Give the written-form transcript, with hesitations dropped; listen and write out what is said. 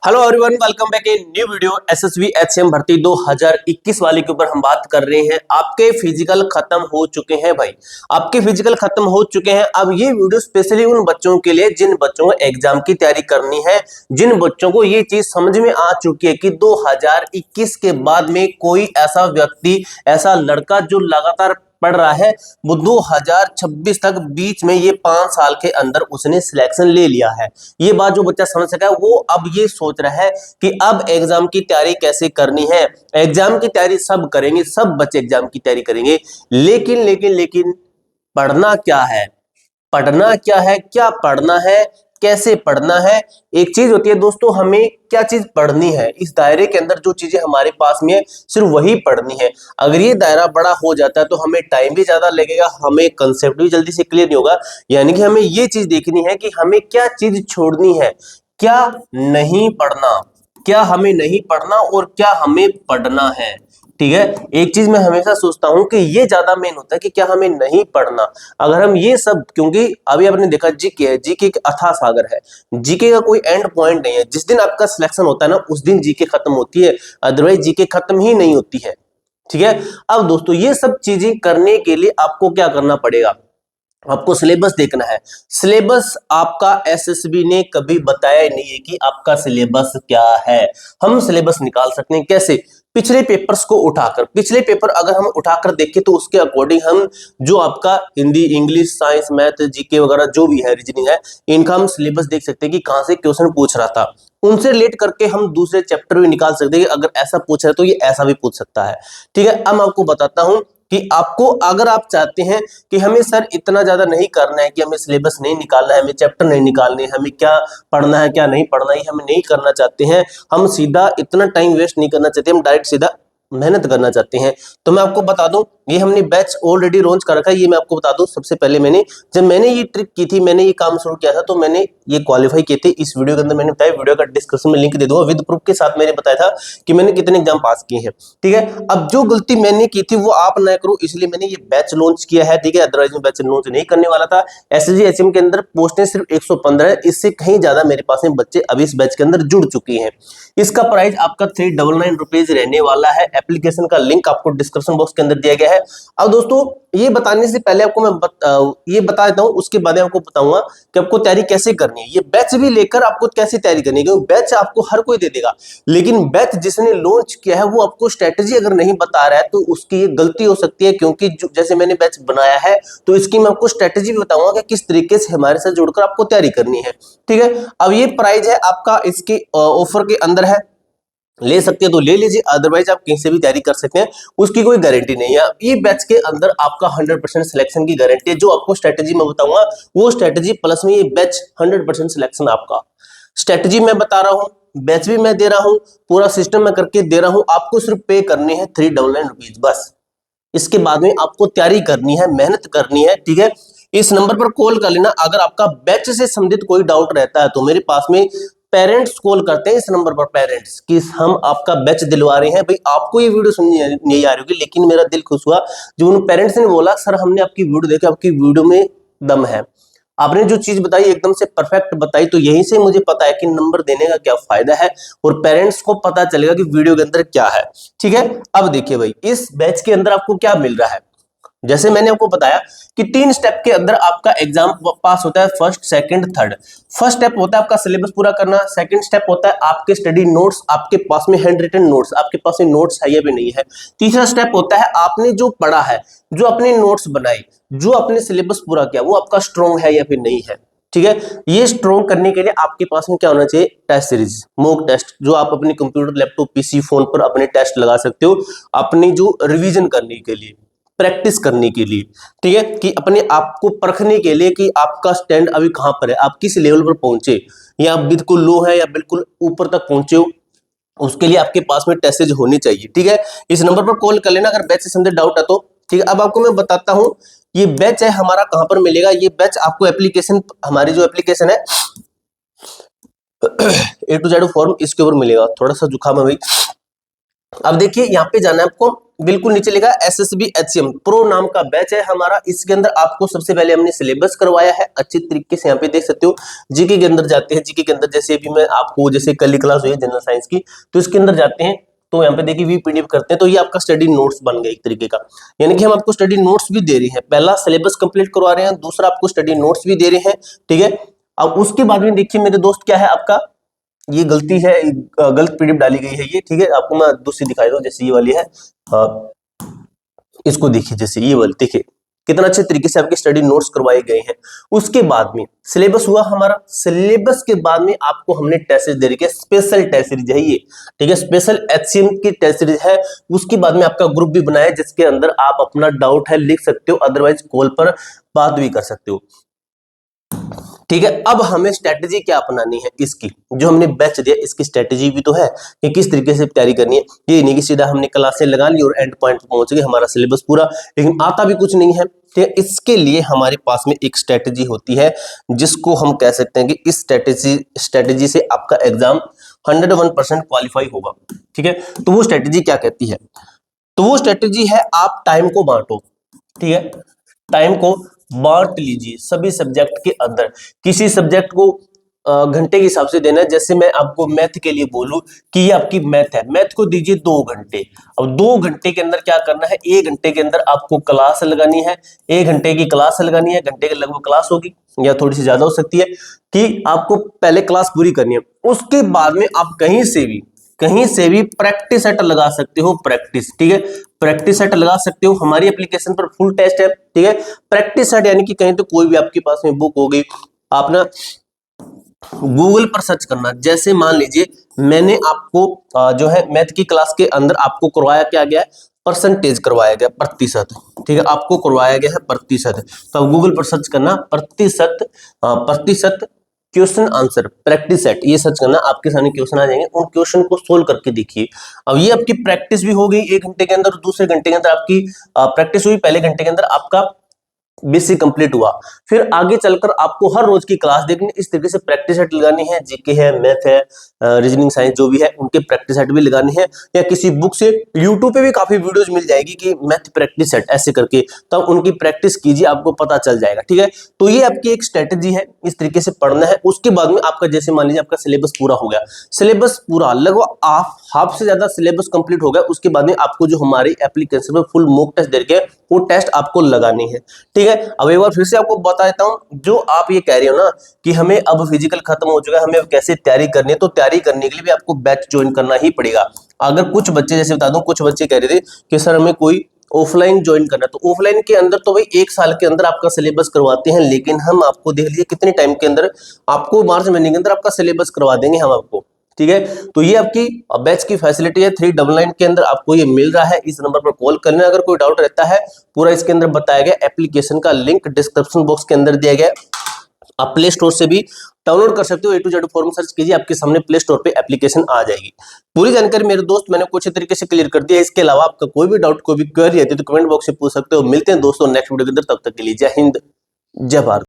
Hello everyone, welcome back a new video. SSB HM भर्ती 2021 वाले के ऊपर हम बात कर रहे हैं। आपके फिजिकल खत्म हो चुके हैं भाई, आपके फिजिकल खत्म हो चुके हैं। अब ये वीडियो स्पेशली उन बच्चों के लिए जिन बच्चों को एग्जाम की तैयारी करनी है, जिन बच्चों को ये चीज समझ में आ चुकी है कि 2021 के बाद में कोई ऐसा व्यक्ति, ऐसा लड़का जो लगातार पढ़ रहा है, वो 2026 तक बीच में ये 5 साल के अंदर उसने सिलेक्शन ले लिया है। ये बात जो बच्चा समझ सका है वो अब ये सोच रहा है कि अब एग्जाम की तैयारी कैसे करनी है। एग्जाम की तैयारी सब करेंगे, सब बच्चे एग्जाम की तैयारी करेंगे, लेकिन पढ़ना क्या है, पढ़ना क्या है, क्या पढ़ना है, कैसे पढ़ना है। एक चीज होती है दोस्तों, हमें क्या चीज पढ़नी है, इस दायरे के अंदर जो चीजें हमारे पास में है सिर्फ वही पढ़नी है। अगर ये दायरा बड़ा हो जाता है तो हमें टाइम भी ज्यादा लगेगा, हमें कंसेप्ट भी जल्दी से क्लियर नहीं होगा। यानी कि हमें ये चीज देखनी है कि हमें क्या चीज छोड़नी है, क्या नहीं पढ़ना, क्या हमें नहीं पढ़ना और क्या हमें पढ़ना है। ठीक है, एक चीज मैं हमेशा सोचता हूं कि ये ज्यादा मेन होता है कि क्या हमें नहीं पढ़ना। अगर हम ये सब, क्योंकि अभी आपने देखा जीके है, जीके एक अथाह सागर है, जीके का कोई एंड पॉइंट नहीं है। जिस दिन आपका सिलेक्शन होता है ना, उस दिन जीके खत्म होती है, अदरवाइज जीके खत्म ही नहीं होती है। ठीक है, अब दोस्तों ये सब चीजें करने के लिए आपको क्या करना पड़ेगा, आपको सिलेबस देखना है। सिलेबस आपका एसएसबी ने कभी बताया ही नहीं है कि आपका सिलेबस क्या है। हम सिलेबस निकाल सकते हैं कैसे, पिछले पेपर्स को उठाकर, पिछले पेपर अगर हम उठाकर देखें तो उसके अकॉर्डिंग हम जो आपका Hindi, English, science, math, GK वगैरह जो भी है, रीजनिंग है, इनका हम सिलेबस देख सकते हैं कि कहां से क्वेश्चन पूछ रहा था। उनसे रिलेट करके हम दूसरे चैप्टर भी निकाल सकते हैं कि अगर ऐसा पूछ रहा है तो ये ऐसा भी पूछ सकता है। ठीक है, अब मैं आपको बताता हूं कि आपको, अगर आप चाहते हैं कि हमें सर इतना ज्यादा नहीं करना है, कि हमें सिलेबस नहीं निकालना है, हमें चैप्टर नहीं निकालने, हमें क्या पढ़ना है क्या नहीं पढ़ना है हमें नहीं करना चाहते हैं, हम सीधा इतना टाइम वेस्ट नहीं करना चाहते, हम डायरेक्ट सीधा मेहनत करना चाहते हैं, तो मैं आपको बता दूं ये हमने बैच ऑलरेडी लॉन्च कर रखा है। ये मैं आपको बता दूं, सबसे पहले जब मैंने ये ट्रिक की थी, मैंने ये काम शुरू किया था, तो मैंने ये क्वालिफाई किए थे। इस वीडियो के अंदर मैंने बताया, वीडियो का डिस्क्रिप्शन में लिंक दे दूंगा, विद प्रूफ के साथ मैंने बताया था कि मैंने कितने एग्जाम पास किए हैं। ठीक है, अब जो गलती मैंने की थी वो आप ना करो, इसलिए मैंने ये बैच लॉन्च किया है। ठीक है, अदरवाइज मैं बैच लॉन्च नहीं करने वाला था। एसएसजी एचएम के अंदर पोस्टें सिर्फ 115 है, इससे कहीं ज्यादा मेरे पास में बच्चे अभी इस बैच के अंदर जुड़ चुकी हैं। इसका प्राइस आपका 399 रुपीज रहने वाला है। एप्लीकेशन का लिंक आपको डिस्क्रिप्शन बॉक्स के अंदर दिया गया है। अब दोस्तों ये बताने से पहले आपको मैं ये बता देता हूं, उसके बाद आपको बताऊंगा कि आपको तैयारी कैसे करनी है। ये बैच भी लेकर आपको कैसे तैयारी करनी है, क्योंकि बैच आपको हर कोई दे देगा, लेकिन बैच जिसने लॉन्च किया है वो आपको स्ट्रेटेजी अगर नहीं बता रहा है तो उसकी ये गलती हो सकती है। क्योंकि जैसे मैंने बैच बनाया है तो इसकी मैं आपको स्ट्रेटेजी भी बताऊंगा कि किस तरीके से हमारे साथ जुड़कर आपको तैयारी करनी है। ठीक है, अब ये प्राइस है आपका, इसके ऑफर के अंदर है, ले सकते हैं तो ले लीजिए, अदरवाइज आप कहीं से भी तैयारी कर सकते हैं, उसकी कोई गारंटी नहीं है। ये बैच के अंदर आपका 100% सिलेक्शन की गारंटी है। जो आपको स्ट्रेटेजी मैं बताऊंगा वो स्ट्रेटेजी प्लस में ये बैच 100% सिलेक्शन आपका। स्ट्रेटेजी मैं बता रहा हूं, बैच भी मैं दे रहा हूं, पूरा सिस्टम मैं करके दे रहा हूं, आपको सिर्फ पे करने हैं 399 रुपीज बस। इसके बाद में आपको तैयारी करनी है, मेहनत करनी है। ठीक है, इस नंबर पर कॉल कर लेना अगर आपका बैच से संबंधित कोई डाउट रहता है। तो मेरे पास में पेरेंट्स कॉल करते हैं इस नंबर पर, पेरेंट्स कि हम आपका बैच दिलवा रहे हैं। भाई आपको ये वीडियो सुननी नहीं आ रही होगी, लेकिन मेरा दिल खुश हुआ जो उन पेरेंट्स ने बोला सर हमने आपकी वीडियो देखी, आपकी वीडियो में दम है, आपने जो चीज बताई एकदम से परफेक्ट बताई। तो यहीं से मुझे पता है कि नंबर देने का क्या फायदा है और पेरेंट्स को पता चलेगा कि वीडियो के अंदर क्या है। ठीक है, अब देखिए भाई इस बैच के अंदर आपको क्या मिल रहा है। जैसे मैंने आपको बताया कि 3 स्टेप के अंदर आपका एग्जाम पास होता है, first, second, third. First step होता है आपका सिलेबस पूरा करना, सेकंड स्टेप होता है आपके स्टडी नोट्स, आपके पास में हैंड रिटन नोट्स, आपके पास में नोट्स है या भी नहीं है। तीसरा स्टेप होता है आपने जो पढ़ा है, जो अपने नोट्स बनाए, जो अपने सिलेबस पूरा किया, वो आपका स्ट्रॉन्ग है या फिर नहीं है। ठीक है, ये स्ट्रॉन्ग करने के लिए आपके पास में क्या होना चाहिए, टेस्ट सीरीज, मॉक टेस्ट, जो आप अपने कंप्यूटर, लैपटॉप, पीसी, फोन पर अपने टेस्ट लगा सकते हो अपनी जो रिवीजन करने के लिए, प्रैक्टिस करने के लिए। ठीक है, कि अपने आप को परखने के लिए कि आपका स्टैंड अभी कहां पर है, आप किस लेवल पर पहुंचे, या आप बिल्कुल लो है या बिल्कुल ऊपर तक पहुंचे हो, उसके लिए आपके पास में टेस्ट होनी चाहिए। ठीक है, इस नंबर पर कॉल कर लेना अगर बैच से संबंधित डाउट है तो। ठीक है, अब आपको मैं बताता हूं ये बैच है हमारा कहां पर मिलेगा। ये बैच आपको एप्लीकेशन, हमारी जो एप्लीकेशन है A to Z फॉर्म, इसके ऊपर मिलेगा। थोड़ा सा जुकाम है भाई। अब देखिए यहाँ पे जाना है आपको, बिल्कुल नीचे लिखा SSB HCM प्रो नाम का बैच है हमारा। इसके अंदर आपको सबसे पहले हमने सिलेबस करवाया है अच्छी तरीके से, यहाँ पे देख सकते हो। जीके के अंदर जाते हैं, जीके के अंदर जैसे अभी मैं आपको, जैसे कल क्लास हुई है जनरल साइंस की, तो इसके अंदर जाते हैं तो यहाँ पे देखिए वी PDF करते हैं, तो ये आपका स्टडी नोट्स बन गया एक तरीके का। यानी कि हम आपको स्टडी नोट्स भी दे रहे हैं, पहला सिलेबस कंप्लीट करवा रहे हैं, दूसरा आपको स्टडी नोट्स भी दे रहे हैं, ठीक है। अब उसके बाद में देखिए मेरे दोस्त क्या है आपका, ये गलती है, गलत PDF डाली गई है ये, ठीक है। आपको मैं दूसरी दिखाई दूं, जैसे ये वाली है, इसको देखिए, जैसे ये वाली देखिए कितना अच्छे तरीके से आपके स्टडी नोट्स करवाए गए हैं। उसके बाद में सिलेबस हुआ हमारा, सिलेबस के बाद में आपको हमने टेस्ट सीरीज दे रखी है, स्पेशल टेस्ट सीरीज है ये, ठीक है, स्पेशल HCM की टेस्ट सीरीज है। उसके बाद में आपका ग्रुप भी बनाया जिसके अंदर आप अपना डाउट है लिख सकते हो, अदरवाइज कॉल पर बात भी कर सकते हो, ठीक है। अब हमें स्ट्रेटेजी क्या अपनानी है इसकी, जो हमने बैच दिया इसकी स्ट्रेटेजी भी तो है कि किस तरीके से तैयारी करनी है। ये नहीं कि सीधा हमने क्लासें लगा ली और एंड पॉइंट पहुंच गए, हमारा सिलेबस पूरा, लेकिन आता भी कुछ नहीं है, ठीक है। इसके लिए हमारे पास में एक स्ट्रेटेजी होती है जिसको हम कह सकते हैं कि इस स्ट्रेटेजी से आपका एग्जाम 101% क्वालिफाई होगा, ठीक है। तो वो स्ट्रेटेजी क्या कहती है, तो वो स्ट्रेटेजी है आप टाइम को बांटो, ठीक है। टाइम को बांट लीजिए सभी सब्जेक्ट के अंदर, किसी सब्जेक्ट को घंटे के हिसाब से देना है। जैसे मैं आपको मैथ के लिए बोलूं कि ये आपकी मैथ है, मैथ को दीजिए 2 घंटे। अब 2 घंटे के अंदर क्या करना है, 1 घंटे के अंदर आपको क्लास लगानी है, 1 घंटे की क्लास लगानी है, घंटे के लगभग क्लास होगी या थोड़ी सी ज्यादा हो सकती है, कि आपको पहले क्लास पूरी करनी है। उसके बाद में आप कहीं से भी प्रैक्टिस सेट लगा सकते हो, प्रैक्टिस, ठीक है, प्रैक्टिस सेट लगा सकते हो। हमारी एप्लीकेशन पर फुल टेस्ट है, ठीक है। प्रैक्टिस सेट यानी कि कहीं तो कोई भी आपके पास में बुक होगी, आप ना गूगल पर सर्च करना। जैसे मान लीजिए मैंने आपको जो है मैथ की क्लास के अंदर आपको करवाया क्या गया है, परसेंटेज करवाया गया, प्रतिशत, ठीक है, आपको करवाया गया है प्रतिशत। तो आप गूगल पर सर्च करना प्रतिशत क्वेश्चन आंसर प्रैक्टिस सेट, ये सर्च करना, आपके सामने क्वेश्चन आ जाएंगे, उन क्वेश्चन को सोल्व करके देखिए। अब ये आपकी प्रैक्टिस भी हो गई 1 घंटे के अंदर, दूसरे घंटे के अंदर आपकी प्रैक्टिस हुई, पहले घंटे के अंदर आपका बेसिक कंप्लीट हुआ। फिर आगे चलकर आपको हर रोज की क्लास देखनी, इस तरीके से प्रैक्टिस सेट लगानी है, जीके है, मैथ है, रीजनिंग साइंस जो भी है उनके प्रैक्टिस सेट भी लगानी है, या किसी बुक से, यूट्यूब पे भी काफी वीडियोस मिल जाएगी कि मैथ प्रैक्टिस सेट ऐसे करके, तब उनकी प्रैक्टिस कीजिए, आपको पता चल जाएगा, ठीक है। तो ये आपकी एक स्ट्रेटेजी है, इस तरीके से पढ़ना है। उसके बाद में आपका जैसे मान लीजिए आपका सिलेबस पूरा हो गया, सिलेबस पूरा लगभग हाफ से ज्यादा सिलेबस कंप्लीट हो गया, उसके बाद में आपको जो हमारी एप्लीकेशन में फुल मॉक टेस्ट देके वो टेस्ट आपको लगानी है, ठीक है। अब एक बार फिर से आपको बता देता हूं, जो आप ये कह रहे हो ना कि हमें अब फिजिकल खत्म हो चुका है, हमें अब कैसे तैयारी करनी है, तो तैयारी करने के लिए भी आपको बैच ज्वाइन करना ही पड़ेगा। अगर कुछ बच्चे, जैसे बता दूं, कुछ बच्चे कह रहे थे कि सर हमें कोई ऑफलाइन ज्वाइन करना, तो ऑफलाइन के अंदर तो भाई 1 साल के अंदर आपका सिलेबस करवाते हैं, लेकिन हम आपको देख लीजिए कितने टाइम के अंदर, आपको मार्च महीने के अंदर आपका सिलेबस करवा देंगे हम आपको, ठीक है। तो ये आपकी बैच की फैसिलिटी है, 399 के अंदर आपको ये मिल रहा है। इस नंबर पर कॉल करना, अगर कोई डाउट रहता है, पूरा इसके अंदर बताया गया, एप्लीकेशन का लिंक डिस्क्रिप्शन बॉक्स के अंदर दिया गया, आप प्ले स्टोर से भी डाउनलोड कर सकते हो, A to Z form search कीजिए, आपके सामने प्ले स्टोर पे एप्लीकेशन आ जाएगी। पूरी जानकारी मेरे दोस्त मैंने कुछ तरीके से क्लियर कर दिया। इसके अलावा आपका कोई भी डाउट, कोई भी क्वेरी है तो कमेंट बॉक्स में पूछ सकते हो। मिलते हैं दोस्तों नेक्स्ट वीडियो के अंदर, तब तक के लिए जय हिंद, जय भारत।